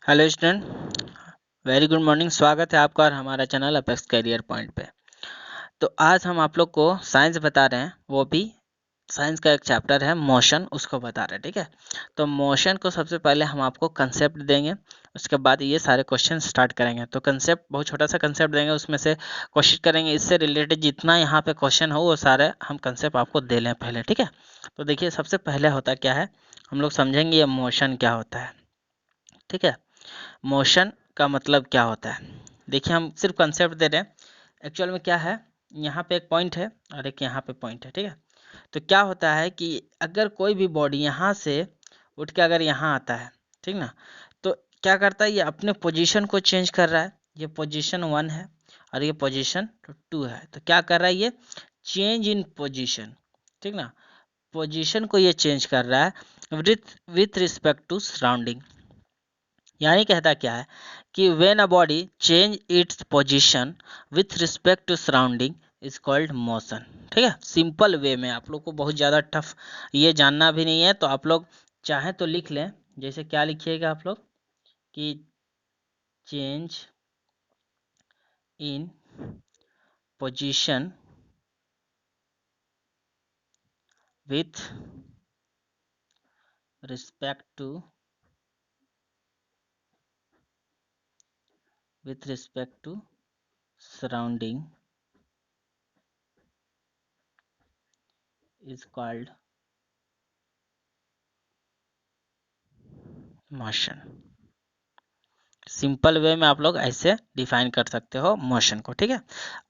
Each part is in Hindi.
Hello student, very good morning. स्वागत है आपका और हमारा चैनल अपेक्स करियर पॉइंट पे। तो आज हम आप लोग को साइंस बता रहे हैं, वो भी साइंस का एक चैप्टर है मोशन, उसको बता रहे हैं। ठीक है, तो मोशन को सबसे पहले हम आपको कंसेप्ट देंगे, उसके बाद ये सारे क्वेश्चन स्टार्ट करेंगे। तो कंसेप्ट बहुत छोटा सा कंसेप्ट देंगे, उसमें से कोशिश करेंगे इससे रिलेटेड जितना यहाँ पे क्वेश्चन हो वो सारे हम कंसेप्ट आपको दे लें पहले। ठीक है, तो देखिए सबसे पहले होता क्या है, हम लोग समझेंगे ये मोशन क्या होता है। ठीक है, मोशन का मतलब क्या होता है। देखिए हम सिर्फ कंसेप्ट दे रहे हैं, एक्चुअल में क्या है, यहाँ पे एक पॉइंट है और एक यहाँ पे पॉइंट है। ठीक है, तो क्या होता है कि अगर कोई भी बॉडी यहाँ से उठ के अगर यहाँ आता है, ठीक ना, तो क्या करता है, ये अपने पोजीशन को चेंज कर रहा है। ये पोजीशन 1 है और ये पोजीशन 2 है, तो क्या कर रहा है, ये चेंज इन पोजीशन। ठीक ना, पोजीशन को ये चेंज कर रहा है विथ रिस्पेक्ट टू सराउंडिंग। यानी कहता क्या है कि when a body change its position with respect to surrounding is called motion. ठीक है, सिंपल वे में, आप लोग को बहुत ज़्यादा टफ ये जानना भी नहीं है, तो आप लोग चाहें तो लिख लें। जैसे क्या लिखिएगा आप लोग कि change in position with respect to surrounding is called motion. Simple way में आप लोग ऐसे डिफाइन कर सकते हो मोशन को। ठीक है,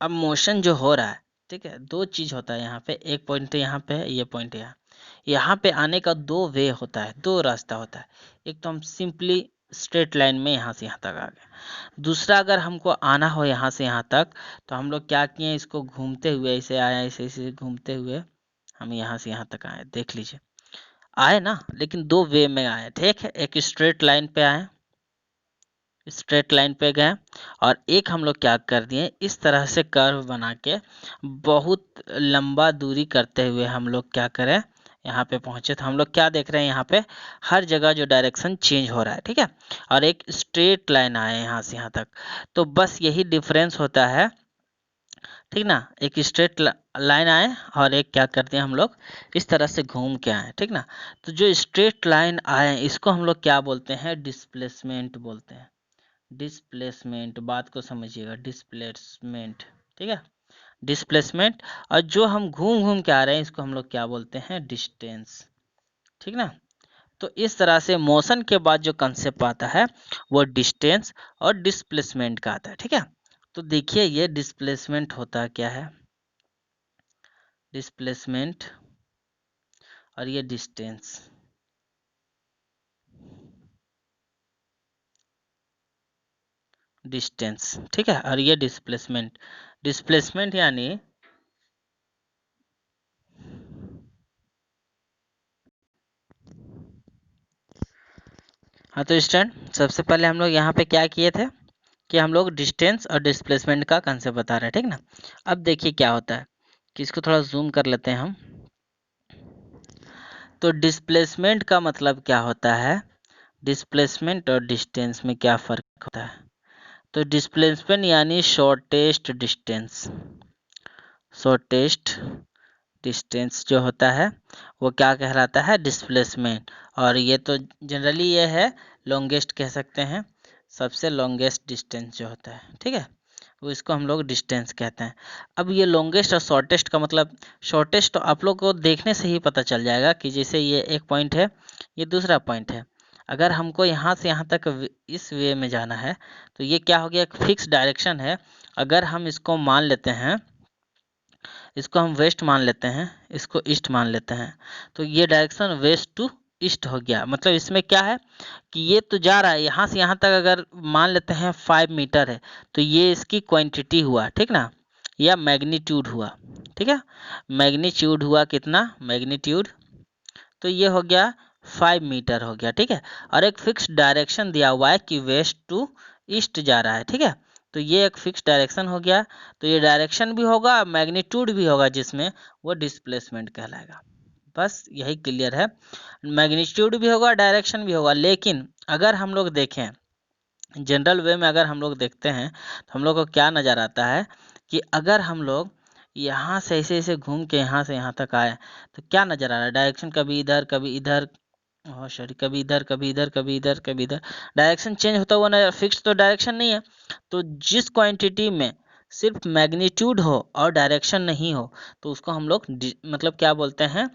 अब मोशन जो हो रहा है, ठीक है, दो चीज होता है यहाँ पे, एक पॉइंट यहाँ पे है, ये पॉइंट यहाँ। यहाँ पे आने का दो वे होता है, दो रास्ता होता है। एक तो हम सिंपली स्ट्रेट लाइन में यहाँ से यहाँ तक आ गए। दूसरा, अगर हमको आना हो यहाँ से यहाँ तक, तो हम लोग क्या किए, इसको घूमते हुए ऐसे आए, ऐसे ऐसे घूमते हुए हम यहाँ से यहाँ तक आए। देख लीजिए, आए ना, लेकिन दो वे में आए। ठीक है, एक स्ट्रेट लाइन पे आए, स्ट्रेट लाइन पे गए, और एक हम लोग क्या कर दिए, इस तरह से कर्व बना के बहुत लंबा दूरी करते हुए हम लोग क्या करें, यहाँ पे पहुंचे। तो हम लोग क्या देख रहे हैं, यहाँ पे हर जगह जो डायरेक्शन चेंज हो रहा है। ठीक है, और एक स्ट्रेट लाइन आए यहाँ से यहाँ तक, तो बस यही डिफरेंस होता है। ठीक ना, एक स्ट्रेट लाइन आए और एक क्या करते हैं हम लोग, इस तरह से घूम के आए। ठीक ना, तो जो स्ट्रेट लाइन आए इसको हम लोग क्या बोलते हैं, डिस्प्लेसमेंट बोलते हैं। डिस्प्लेसमेंट, बात को समझिएगा, डिस्प्लेसमेंट। ठीक है, डिस्प्लेसमेंट। और जो हम घूम घूम के आ रहे हैं इसको हम लोग क्या बोलते हैं, डिस्टेंस। ठीक ना, तो इस तरह से मोशन के बाद जो कंसेप्ट आता है वो डिस्टेंस और डिस्प्लेसमेंट का आता है। ठीक है, तो देखिए ये डिस्प्लेसमेंट होता क्या है, डिस्प्लेसमेंट, और ये डिस्टेंस। डिस्टेंस, ठीक है, और ये डिस्प्लेसमेंट। डिस्प्लेसमेंट यानी हाँ, तो स्टूडेंट सबसे पहले हम लोग यहाँ पे क्या किए थे कि हम लोग डिस्टेंस और डिस्प्लेसमेंट का कंसेप्ट बता रहे हैं। ठीक ना, अब देखिए क्या होता है कि इसको थोड़ा जूम कर लेते हैं हम। तो डिस्प्लेसमेंट का मतलब क्या होता है, डिस्प्लेसमेंट और डिस्टेंस में क्या फ़र्क होता है। तो डिस्प्लेसमेंट यानी शॉर्टेस्ट डिस्टेंस, शॉर्टेस्ट डिस्टेंस जो होता है वो क्या कहलाता है, डिस्प्लेसमेंट। और ये तो जनरली ये है लॉन्गेस्ट कह सकते हैं, सबसे लॉन्गेस्ट डिस्टेंस जो होता है। ठीक है, वो इसको हम लोग डिस्टेंस कहते हैं। अब ये लॉन्गेस्ट और शॉर्टेस्ट का मतलब, शॉर्टेस्ट तो आप लोग को देखने से ही पता चल जाएगा कि जैसे ये एक पॉइंट है, ये दूसरा पॉइंट है। अगर हमको यहाँ से यहाँ तक इस वे में जाना है तो ये क्या हो गया, एक फिक्स डायरेक्शन है। अगर हम इसको मान लेते हैं, इसको हम वेस्ट मान लेते हैं, इसको ईस्ट मान लेते हैं, तो ये डायरेक्शन वेस्ट टू ईस्ट हो गया। मतलब इसमें क्या है कि ये तो जा रहा है यहाँ से यहाँ तक, अगर मान लेते हैं 5 मीटर है, तो ये इसकी क्वांटिटी हुआ। ठीक ना, या मैग्नीट्यूड हुआ। ठीक है, मैग्नीट्यूड हुआ कितना, मैग्नीट्यूड, तो ये हो गया 5 मीटर हो गया। ठीक है, और एक फिक्स डायरेक्शन दिया हुआ है कि वेस्ट टू ईस्ट जा रहा है। ठीक है, तो ये एक फिक्स डायरेक्शन हो गया, तो ये डायरेक्शन भी होगा, मैग्नीट्यूड भी होगा, जिसमें वो डिस्प्लेसमेंट कहलाएगा। बस यही क्लियर है, मैग्नीट्यूड भी होगा, डायरेक्शन भी होगा। लेकिन अगर हम लोग देखें जनरल वे में अगर हम लोग देखते हैं तो हम लोग को क्या नज़र आता है कि अगर हम लोग यहाँ से ऐसे ऐसे घूम के यहाँ से यहाँ तक आए तो क्या नज़र आ रहा है, डायरेक्शन कभी इधर कभी इधर, ओह सॉरी, कभी इधर कभी इधर कभी इधर कभी इधर, डायरेक्शन चेंज होता हुआ नजर, फिक्स तो डायरेक्शन नहीं है। तो जिस क्वांटिटी में सिर्फ मैग्नीट्यूड हो और डायरेक्शन नहीं हो तो उसको हम लोग मतलब क्या बोलते हैं,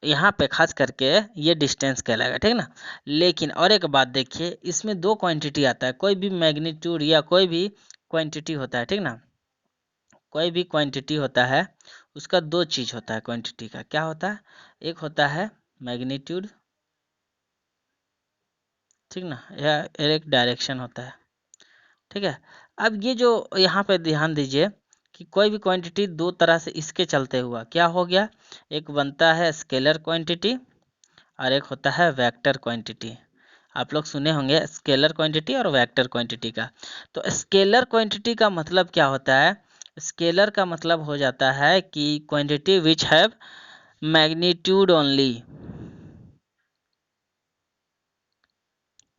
यहाँ पे खास करके ये डिस्टेंस कहलाएगा, ठीक ना। लेकिन और एक बात देखिए, इसमें दो क्वांटिटी आता है, कोई भी मैग्नीट्यूड या कोई भी क्वांटिटी होता है, ठीक ना, कोई भी क्वांटिटी होता है उसका दो चीज होता है, क्वांटिटी का क्या होता है, एक होता है मैग्नीट्यूड, ठीक ना, या एक डायरेक्शन होता है, ठीक है। अब ये जो यहाँ पे ध्यान दीजिए कि कोई भी क्वांटिटी दो तरह से इसके चलते हुआ क्या हो गया, एक बनता है स्केलर क्वांटिटी और एक होता है वेक्टर क्वांटिटी। आप लोग सुने होंगे स्केलर क्वांटिटी और वेक्टर क्वांटिटी का। तो स्केलर क्वांटिटी का मतलब क्या होता है, स्केलर का मतलब हो जाता है कि quantity which have magnitude only,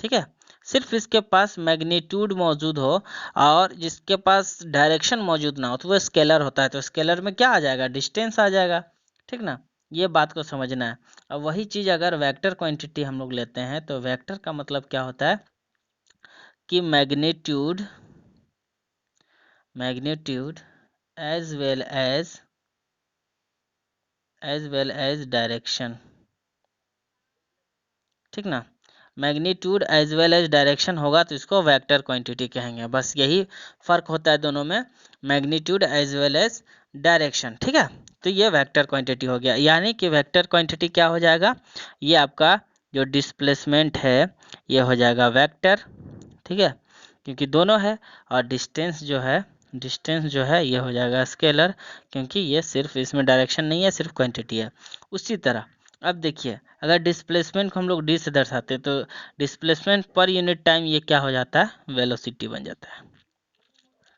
ठीक है, सिर्फ इसके पास मैग्नीट्यूड मौजूद हो और जिसके पास डायरेक्शन मौजूद ना हो तो वो स्केलर होता है। तो स्केलर में क्या आ जाएगा, डिस्टेंस आ जाएगा, ठीक ना, ये बात को समझना है। अब वही चीज़ अगर वेक्टर क्वांटिटी हम लोग लेते हैं तो वेक्टर का मतलब क्या होता है कि magnitude magnitude as well as direction, ठीक ना, magnitude as well as direction होगा तो इसको वेक्टर क्वांटिटी कहेंगे। बस यही फर्क होता है दोनों में, magnitude as well as direction, ठीक है। तो ये वेक्टर क्वांटिटी हो गया, यानी कि वेक्टर क्वांटिटी क्या हो जाएगा, ये आपका जो डिस्प्लेसमेंट है ये हो जाएगा वेक्टर, ठीक है, क्योंकि दोनों है, और डिस्टेंस जो है ये हो जाएगा स्केलर, क्योंकि ये सिर्फ इसमें डायरेक्शन नहीं है, सिर्फ क्वांटिटी है। उसी तरह अब देखिए, अगर डिस्प्लेसमेंट को हम लोग डी से दर्शाते हैं तो डिस्प्लेसमेंट पर यूनिट टाइम ये क्या हो जाता है, वेलोसिटी बन जाता है,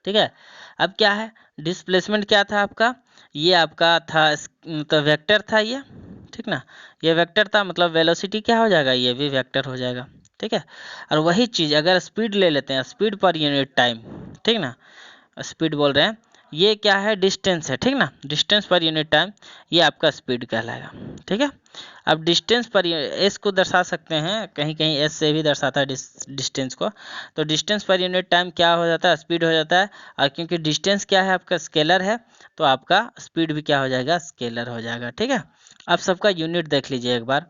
ठीक है। अब क्या है, डिस्प्लेसमेंट क्या था आपका, ये आपका था मतलब वेक्टर था ये, ठीक ना, ये वेक्टर था, मतलब वेलोसिटी क्या हो जाएगा, ये भी वेक्टर हो जाएगा, ठीक है। और वही चीज़ अगर स्पीड ले लेते हैं, स्पीड पर यूनिट टाइम, ठीक ना, स्पीड बोल रहे हैं, ये क्या है, डिस्टेंस है, ठीक ना, डिस्टेंस पर यूनिट टाइम ये आपका स्पीड कहलाएगा, ठीक है। अब डिस्टेंस पर एस को दर्शा सकते हैं, कहीं कहीं एस से भी दर्शाता है डिस्टेंस को। तो डिस्टेंस पर यूनिट टाइम क्या हो जाता है, स्पीड हो जाता है, और क्योंकि डिस्टेंस क्या है आपका स्केलर है तो आपका स्पीड भी क्या हो जाएगा, स्केलर हो जाएगा, ठीक है। अब सबका यूनिट देख लीजिए एक बार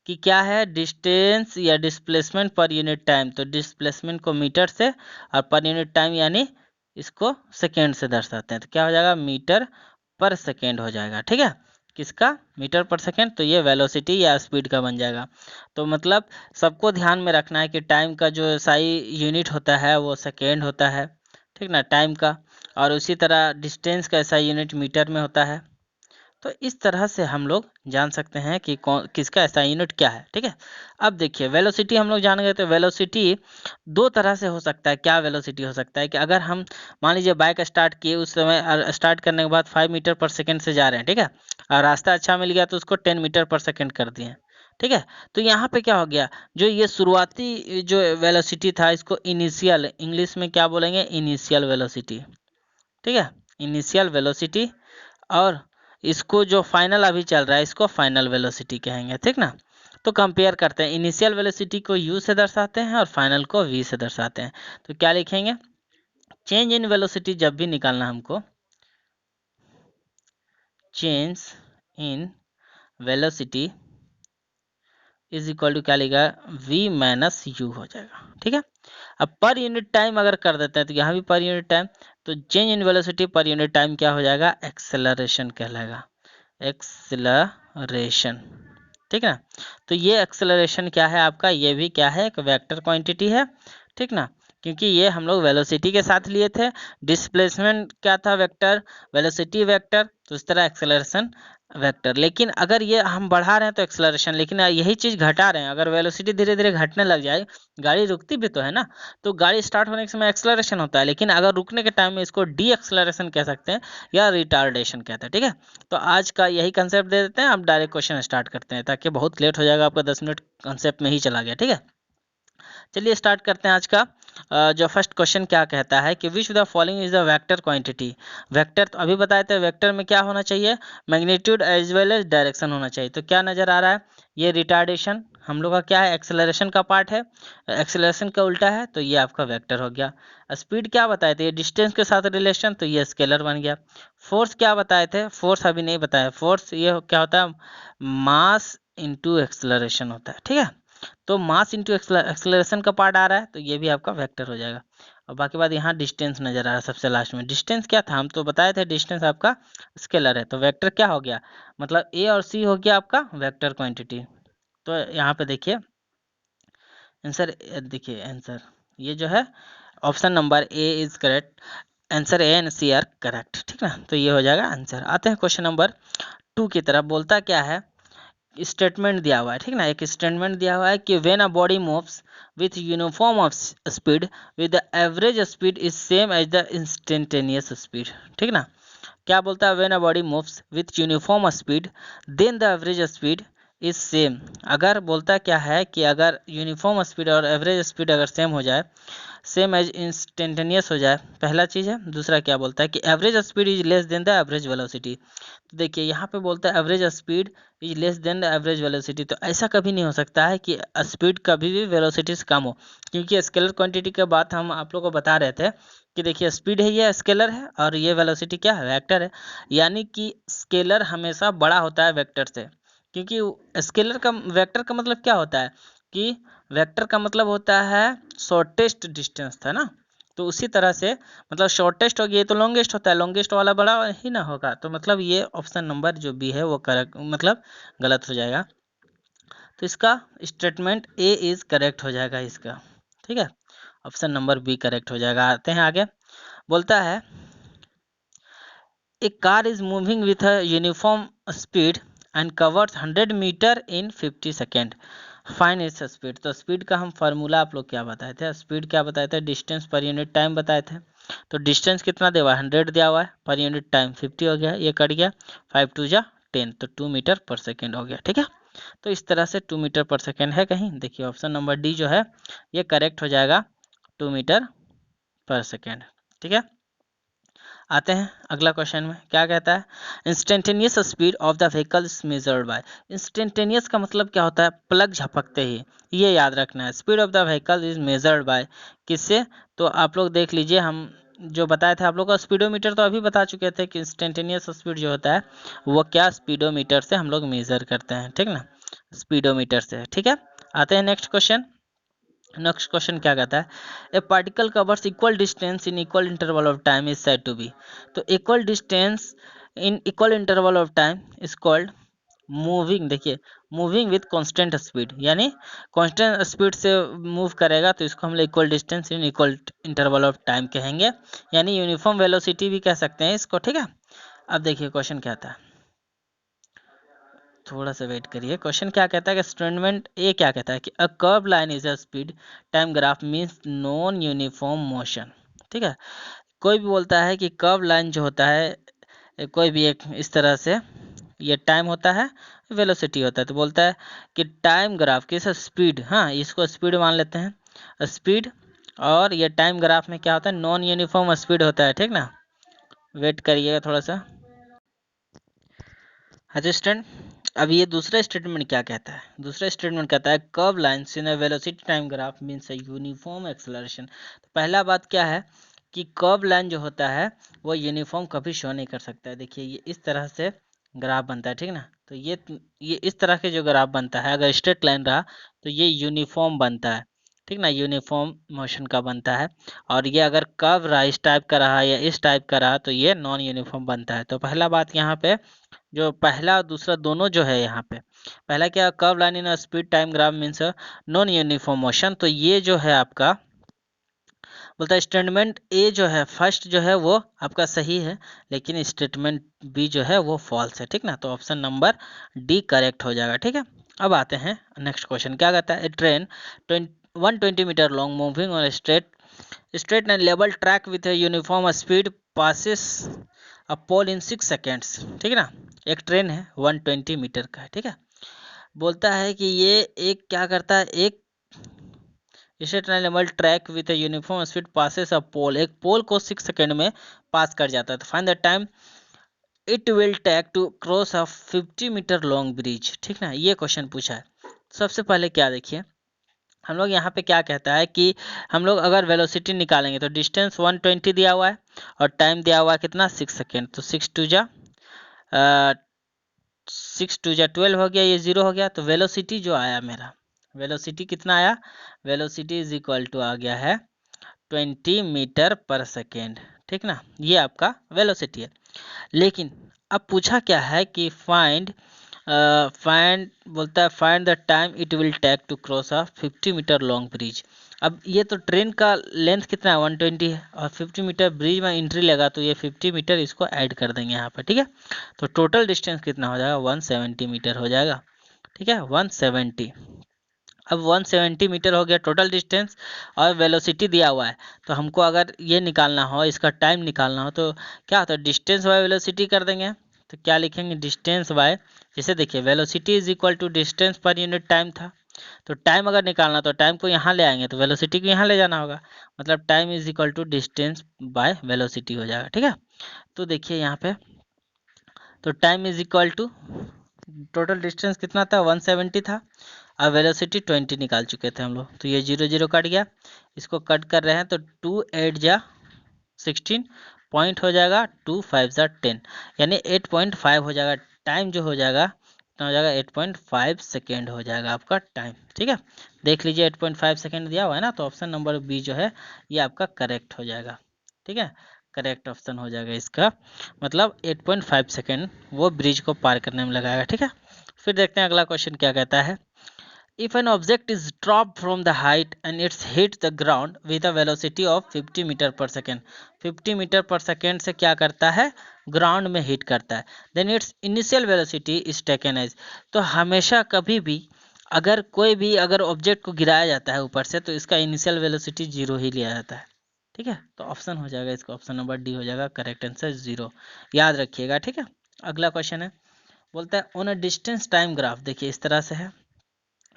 कि क्या है, डिस्टेंस या डिस्प्लेसमेंट पर यूनिट टाइम, तो डिस्प्लेसमेंट को मीटर से और पर यूनिट टाइम यानी इसको सेकेंड से दर्शाते हैं, तो क्या हो जाएगा, मीटर पर सेकेंड हो जाएगा, ठीक है। किसका, मीटर पर सेकेंड, तो ये वेलोसिटी या स्पीड का बन जाएगा। तो मतलब सबको ध्यान में रखना है कि टाइम का जो सही यूनिट होता है वो सेकेंड होता है, ठीक ना, टाइम का, और उसी तरह डिस्टेंस का ऐसा यूनिट मीटर में होता है। तो इस तरह से हम लोग जान सकते हैं कि कौन किसका ऐसा यूनिट क्या है, ठीक है। अब देखिए वेलोसिटी हम लोग जान गए, तो वेलोसिटी दो तरह से हो सकता है। क्या वेलोसिटी हो सकता है कि अगर हम मान लीजिए बाइक स्टार्ट किए, उस समय स्टार्ट करने के बाद 5 मीटर पर सेकेंड से जा रहे हैं, ठीक है, और रास्ता अच्छा मिल गया तो उसको 10 मीटर पर सेकेंड कर दिए, ठीक है। तो यहाँ पे क्या हो गया, जो ये शुरुआती जो वेलोसिटी था इसको इनिशियल, इंग्लिश में क्या बोलेंगे, इनिशियल वेलोसिटी, ठीक है, इनिशियल वेलोसिटी, और इसको जो फाइनल अभी चल रहा है इसको फाइनल वेलोसिटी कहेंगे, ठीक ना। तो कंपेयर करते हैं, इनिशियल वेलोसिटी को u से दर्शाते हैं और फाइनल को v से दर्शाते हैं। तो क्या लिखेंगे, चेंज इन वेलोसिटी जब भी निकालना हमको, change in velocity is equal to क्या लिखा, v माइनस यू हो जाएगा, ठीक है। अब पर यूनिट टाइम अगर कर देते हैं तो यहाँ भी पर यूनिट टाइम, तो चेंज इन वेलोसिटी पर यूनिट टाइम क्या हो जाएगा, एक्सेलरेशन कहलाएगा, एक्सेलरेशन, ठीक है ना। तो ये एक्सेलरेशन क्या है आपका, ये भी क्या है, एक वेक्टर क्वांटिटी है, ठीक ना, क्योंकि ये हम लोग वेलोसिटी के साथ लिए थे, डिस्प्लेसमेंट क्या था, वेक्टर, वेलोसिटी वेक्टर, तो इस तरह एक्सेलरेशन वेक्टर। लेकिन अगर ये हम बढ़ा रहे हैं तो एक्सेलरेशन, लेकिन यही चीज़ घटा रहे हैं, अगर वेलोसिटी धीरे धीरे घटने लग जाए, गाड़ी रुकती भी तो है ना, तो गाड़ी स्टार्ट होने के समय एक्सेलरेशन होता है, लेकिन अगर रुकने के टाइम में इसको डी एक्सेलरेशन कह सकते हैं या रिटार्डेशन कहते हैं, ठीक है। तो आज का यही कंसेप्ट दे देते हैं, अब डायरेक्ट क्वेश्चन स्टार्ट करते हैं ताकि बहुत लेट हो जाएगा आपका, 10 मिनट कंसेप्ट में ही चला गया, ठीक है। चलिए स्टार्ट करते हैं आज का जो फर्स्ट क्वेश्चन क्या कहता है कि which the following is the vector quantity. Vector तो अभी बताए थे, वेक्टर में क्या होना चाहिए, magnitude as well as direction होना चाहिए। तो क्या नज़र आ रहा है, ये रिटार्डेशन हम लोग का क्या है, एक्सेलरेशन का पार्ट है, एक्सेलरेशन का उल्टा है, तो ये आपका वेक्टर हो गया। स्पीड क्या बताए थे, ये डिस्टेंस के साथ रिलेशन, तो ये स्केलर बन गया। फोर्स क्या बताए थे, फोर्स अभी नहीं बताया, फोर्स ये क्या होता है, मास इंटू एक्सेलरेशन होता है, ठीक है। तो मास इंटू एक्सेलरेशन का पार्ट आ रहा है, तो ये भी आपका वेक्टर हो जाएगा। और बाकी बात यहाँ डिस्टेंस नजर आ रहा है सबसे लास्ट में। डिस्टेंस क्या था, हम तो बताए थे डिस्टेंस आपका स्केलर है, तो वेक्टर क्या हो गया, मतलब ए और सी हो गया आपका वेक्टर क्वांटिटी। तो यहाँ पे देखिए आंसर, देखिए आंसर ये जो है option number A is correct, answer A and C are correct, ठीक है। तो ये हो जाएगा आंसर। आते हैं क्वेश्चन नंबर 2 की तरफ। बोलता क्या है, स्टेटमेंट दिया हुआ है, ठीक ना, एक स्टेटमेंट दिया हुआ है कि when a body moves with uniform of speed with the average speed is same as the instantaneous speed, ठीक ना। क्या बोलता है, when a body moves with uniform speed then the average speed is same. अगर बोलता क्या है कि अगर यूनिफॉर्म स्पीड और एवरेज स्पीड अगर सेम हो जाए, सेम एज इंस्टेंटेनियस हो जाए, पहला चीज़ है। दूसरा क्या बोलता है कि average speed is less than the average velocity. तो देखिए यहाँ पे बोलता है average speed is less than the average velocity, तो ऐसा कभी नहीं हो सकता है कि स्पीड कभी भी वेलोसिटी से कम हो, क्योंकि स्केलर क्वांटिटी के बात हम आप लोगों को बता रहे थे कि देखिए स्पीड है ये स्केलर है और ये वेलोसिटी क्या है, वेक्टर है। यानी कि स्केलर हमेशा बड़ा होता है वेक्टर से, क्योंकि स्केलर का वेक्टर का मतलब क्या होता है कि वेक्टर का मतलब होता है शॉर्टेस्ट डिस्टेंस था ना, तो उसी तरह से मतलब शॉर्टेस्ट हो गया तो लॉन्गेस्ट होता है, लॉन्गेस्ट वाला बड़ा ही ना होगा, तो मतलब ये ऑप्शन नंबर जो बी है वो करेक्ट मतलब गलत हो जाएगा। तो इसका स्टेटमेंट ए इज करेक्ट हो जाएगा इसका, ठीक है, ऑप्शन नंबर बी करेक्ट हो जाएगा। आते हैं आगे। बोलता है a car is moving with a uniform speed and covers 100 metre in 50 second, find its speed. तो स्पीड का हम फार्मूला आप लोग क्या बताए थे, स्पीड क्या बताए थे, डिस्टेंस पर यूनिट टाइम बताए थे। तो डिस्टेंस कितना दिया हुआ है, 100 दिया हुआ है, पर यूनिट टाइम 50 हो गया, ये कट गया, 5 2 जा 10, तो 2 मीटर पर सेकेंड हो गया, ठीक है। तो इस तरह से 2 मीटर पर सेकेंड है कहीं, देखिए ऑप्शन नंबर डी जो है ये करेक्ट हो जाएगा, 2 मीटर पर सेकेंड, ठीक है। आते हैं अगला क्वेश्चन में, क्या कहता है, instantaneous speed of the vehicle is measured by. Instantaneous का मतलब क्या होता है, पलक झपकते ही, ये याद रखना है। Speed of the vehicle is measured by किससे, तो आप लोग देख लीजिए, हम जो बताए थे आप लोग का स्पीडोमीटर तो अभी बता चुके थे कि इंस्टेंटेनियस स्पीड जो होता है वो क्या स्पीडोमीटर से हम लोग मेजर करते हैं, ठीक ना, स्पीडोमीटर से, ठीक है। आते हैं नेक्स्ट क्वेश्चन। नेक्स्ट क्वेश्चन क्या कहता है, a particle covers equal distance in equal interval of time is said to be. तो equal distance in equal interval of time is called moving, देखिए मूविंग विथ कांस्टेंट स्पीड, यानी कांस्टेंट स्पीड से मूव करेगा तो इसको हम लोग equal distance in equal interval of time कहेंगे, यानी यूनिफॉर्म वेलोसिटी भी कह सकते हैं इसको, ठीक है। अब देखिए क्वेश्चन क्या आता है, थोड़ा सा वेट करिए। क्वेश्चन क्या कहता है कि स्टेटमेंट ए क्या कहता है कि a curve line is a speed time graph means non uniform motion, ठीक है। कोई भी बोलता है कि कर्व लाइन जो होता है कोई भी एक इस तरह से ये टाइम होता है, वेलोसिटी होता है, तो बोलता है कि टाइम ग्राफ किस स्पीड, हाँ इसको स्पीड मान लेते हैं स्पीड, और ये टाइम ग्राफ में क्या होता है, नॉन यूनिफॉर्म स्पीड होता है, ठीक ना। वेट करिएगा थोड़ा सा। असिस्टेंट, अब ये दूसरा स्टेटमेंट क्या कहता है, दूसरा स्टेटमेंट कहता है curve lines in a velocity time graph means a uniform acceleration. तो पहला बात क्या है कि कर्व लाइन जो होता है वो यूनिफॉर्म कभी शो नहीं कर सकता है। देखिए ये इस तरह से ग्राफ बनता है, ठीक ना, तो ये इस तरह के जो ग्राफ बनता है, अगर स्ट्रेट लाइन रहा तो ये यूनिफॉर्म बनता है, ठीक ना, यूनिफॉर्म मोशन का बनता है। और ये अगर कर्व रहा, इस टाइप का रहा या इस टाइप का रहा तो ये नॉन यूनिफॉर्म बनता है। तो पहला बात यहाँ पे जो पहला और दूसरा दोनों जो है यहाँ पे, पहला क्या, curve line in speed time graph means non uniform motion, तो ये जो है आपका बोलता है स्टेटमेंट ए जो है फर्स्ट जो है वो आपका सही है, लेकिन स्टेटमेंट बी जो है वो फॉल्स है, ठीक ना, तो ऑप्शन नंबर डी करेक्ट हो जाएगा, ठीक है। अब आते हैं नेक्स्ट क्वेश्चन, क्या कहता है, train 120 metre long moving on straight and level track with uniform speed passes a pole in 6 seconds, ठीक है ना। एक ट्रेन है 120 मीटर का है, ठीक है। बोलता है कि ये एक क्या करता है, एक straight animal track with uniform speed passes a pole, एक पोल को 6 सेकेंड में पास कर जाता है। तो find the time it will take to cross a 50 metre long bridge. ठीक ना, ये क्वेश्चन पूछा है। सबसे पहले क्या देखिए, हम लोग यहाँ पे क्या कहता है कि हम लोग अगर वेलोसिटी निकालेंगे तो डिस्टेंस 120 दिया हुआ है और टाइम दिया हुआ है कितना 6 सेकेंड। तो 6 टू जा 12 हो गया, ये 0 हो गया। तो वेलोसिटी जो आया मेरा, वेलोसिटी कितना आया, वेलोसिटी इज इक्वल टू आ गया है 20 मीटर पर सेकेंड। ठीक ना, ये आपका वेलोसिटी है। लेकिन अब पूछा क्या है कि फाइंड बोलता है find the time it will take to cross a 50 metre long bridge. अब ये तो ट्रेन का लेंथ कितना है 120 है और 50 मीटर ब्रिज में एंट्री लगा तो ये 50 मीटर इसको ऐड कर देंगे यहाँ पर। ठीक है, तो टोटल डिस्टेंस कितना हो जाएगा 170 मीटर हो जाएगा। ठीक है 170। अब 170 मीटर हो गया टोटल डिस्टेंस और वेलोसिटी दिया हुआ है। तो हमको अगर ये निकालना हो, इसका टाइम निकालना हो तो क्या होता है, डिस्टेंस बाय वेलोसिटी कर देंगे। तो क्या लिखेंगे, डिस्टेंस बाय, जैसे देखिए velocity is equal to distance per unit time था। तो टाइम अगर निकालना तो टाइम को यहाँ ले आएंगे तो वेलोसिटी को यहाँ ले जाना होगा, मतलब time is equal to distance by velocity हो जाएगा। ठीक है, तो देखिए यहाँ पे, तो time is equal to total distance कितना था 170 था, अब वेलोसिटी 20 निकाल चुके थे हम लोग। तो ये 0 0 कट गया, इसको कट कर रहे हैं तो 2 8 जा 16 पॉइंट हो जाएगा, 2 5 जा 10 यानी 8.5 हो जाएगा। टाइम जो हो जाएगा कितना हो जाएगा 8.5 सेकेंड हो जाएगा आपका टाइम। ठीक है, देख लीजिए 8.5 सेकेंड दिया हुआ है ना, तो ऑप्शन नंबर बी जो है ये आपका करेक्ट हो जाएगा। ठीक है, करेक्ट ऑप्शन हो जाएगा इसका, मतलब 8.5 सेकेंड वो ब्रिज को पार करने में लगाएगा। ठीक है, फिर देखते हैं अगला क्वेश्चन क्या कहता है। If an object is dropped from the height and it's hit the ground with a velocity of 50 metre per second, 50 metre per second से क्या करता है, ग्राउंड में हिट करता है, then it's initial velocity is taken as. तो हमेशा कभी भी अगर कोई भी अगर ऑब्जेक्ट को गिराया जाता है ऊपर से तो इसका इनिशियल वेलोसिटी 0 ही लिया जाता है। ठीक है, तो ऑप्शन हो जाएगा इसका, ऑप्शन नंबर डी हो जाएगा करेक्ट आंसर 0, याद रखिएगा। ठीक है, अगला क्वेश्चन है, बोलता है on a distance time graph, देखिए इस तरह से है,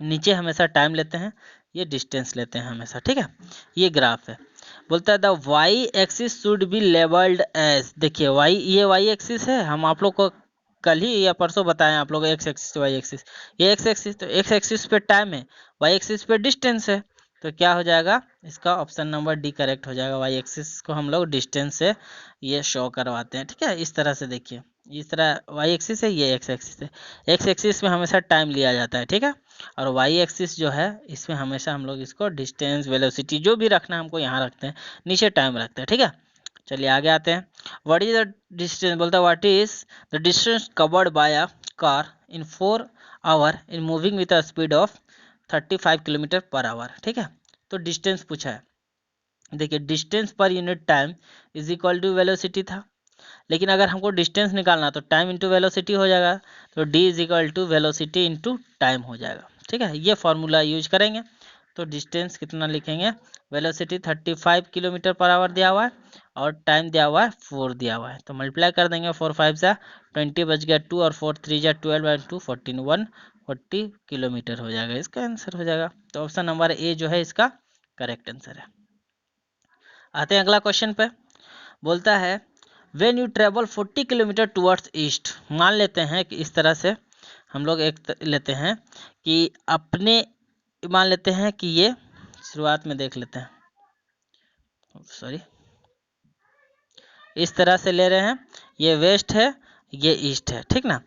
नीचे हमेशा टाइम लेते हैं, ये डिस्टेंस लेते हैं हमेशा। ठीक है, ये ग्राफ है, बोलता है the Y axis should be labelled as, देखिए वाई, ये वाई एक्सिस है, हम आप लोग को कल ही या परसों बताएं आप लोग एक्स एक्सिस वाई एक्सिस, ये एक्स एक्सिस, तो एक्स एक्सिस पे टाइम है, वाई एक्सिस पे डिस्टेंस है। तो क्या हो जाएगा इसका, ऑप्शन नंबर डी करेक्ट हो जाएगा। वाई एक्सिस को हम लोग डिस्टेंस से ये शो करवाते हैं। ठीक है, इस तरह से देखिए, इस तरह वाई एक्सिस है, ये एक्स एक्सिस है, एक्स एक्सिस में हमेशा टाइम लिया जाता है। ठीक है, और वाई एक्सिस जो है इसमें हमेशा हम लोग इसको डिस्टेंस वेलोसिटी जो भी रखना है हमको यहाँ रखते हैं, नीचे टाइम रखते हैं। ठीक है, चलिए आगे आते हैं। व्हाट इज द डिस्टेंस, बोलता है what is the distance covered by a car in 4 hour in moving with a speed of 35 kilometre per hour. ठीक है, तो डिस्टेंस पूछा है, देखिए distance per unit time is equal to velocity था, लेकिन अगर हमको डिस्टेंस निकालना तो टाइम इंटू वेलोसिटी हो जाएगा, तो D is equal to velocity into time हो जाएगा। ठीक है, ये फॉर्मूला यूज करेंगे। तो डिस्टेंस कितना लिखेंगे, वेलोसिटी 35 किलोमीटर पर आवर दिया हुआ है और टाइम दिया हुआ है 4 दिया हुआ है, तो मल्टीप्लाई कर देंगे, 4 5 से 20 बच गया 2 और 4 3 जा 12 एंड 2 14 140 किलोमीटर हो जाएगा, इसका आंसर हो जाएगा। तो ऑप्शन नंबर ए जो है इसका करेक्ट आंसर है। आते हैं अगला क्वेश्चन पे, बोलता है when you travel 40 kilometre towards east, मान लेते हैं कि इस तरह से हम लोग एक लेते हैं कि अपने, मान लेते हैं कि ये शुरुआत में देख लेते हैं, सॉरी इस तरह से ले रहे हैं, ये वेस्ट है ये ईस्ट है। ठीक ना,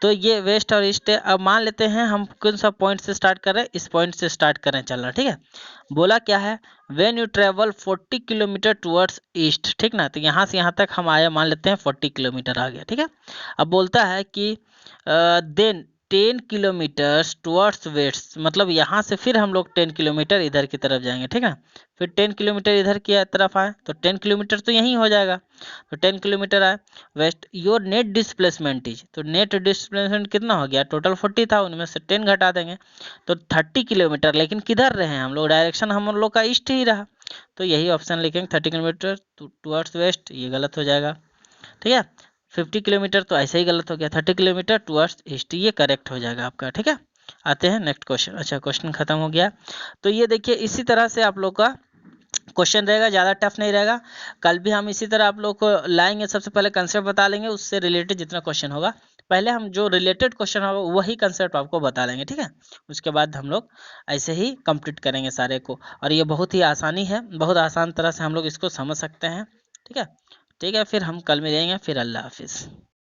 तो ये वेस्ट और ईस्ट है। अब मान लेते हैं हम कौन सा पॉइंट से स्टार्ट कर रहे हैं, इस पॉइंट से स्टार्ट कर रहे हैं चलना। ठीक है, बोला क्या है, when you travel 40 kilometre towards east. ठीक ना, तो यहाँ से यहाँ तक हम आए, मान लेते हैं 40 किलोमीटर आ गया। ठीक है, अब बोलता है कि देन 10 किलोमीटर्स टुवर्ड्स वेस्ट, मतलब यहाँ से फिर हम लोग 10 किलोमीटर इधर की तरफ जाएंगे। ठीक है, फिर 10 किलोमीटर इधर की तरफ आए तो 10 किलोमीटर तो यहीं हो जाएगा, तो 10 किलोमीटर आए west. Your net displacement is, तो नेट डिस्प्लेसमेंट कितना हो गया, टोटल 40 था, उनमें से 10 घटा देंगे तो 30 किलोमीटर, लेकिन किधर रहे हैं हम लोग, डायरेक्शन हम लोग का ईस्ट ही रहा, तो यही ऑप्शन लिखेंगे 30 किलोमीटर टुवर्ड्स वेस्ट, ये गलत हो जाएगा। ठीक है, 50 किलोमीटर तो ऐसे ही गलत हो गया, 30 किलोमीटर टुवर्ड्स ईस्ट ये करेक्ट हो जाएगा आपका। ठीक है, आते हैं नेक्स्ट क्वेश्चन। अच्छा, क्वेश्चन खत्म हो गया। तो ये देखिए इसी तरह से आप लोग का क्वेश्चन रहेगा, ज़्यादा टफ नहीं रहेगा। कल भी हम इसी तरह आप लोग को लाएंगे। सबसे पहले कंसेप्ट बता लेंगे, उससे रिलेटेड जितना क्वेश्चन होगा पहले हम जो रिलेटेड क्वेश्चन होगा वही कंसेप्ट आपको बता लेंगे, ठीक है। उसके बाद हम लोग ऐसे ही कंप्लीट करेंगे सारे को। और ये बहुत ही आसानी है, बहुत आसान तरह से हम लोग इसको समझ सकते हैं, ठीक है। ठीक है, फिर हम कल मिलेंगे, फिर अल्लाह हाफिज़।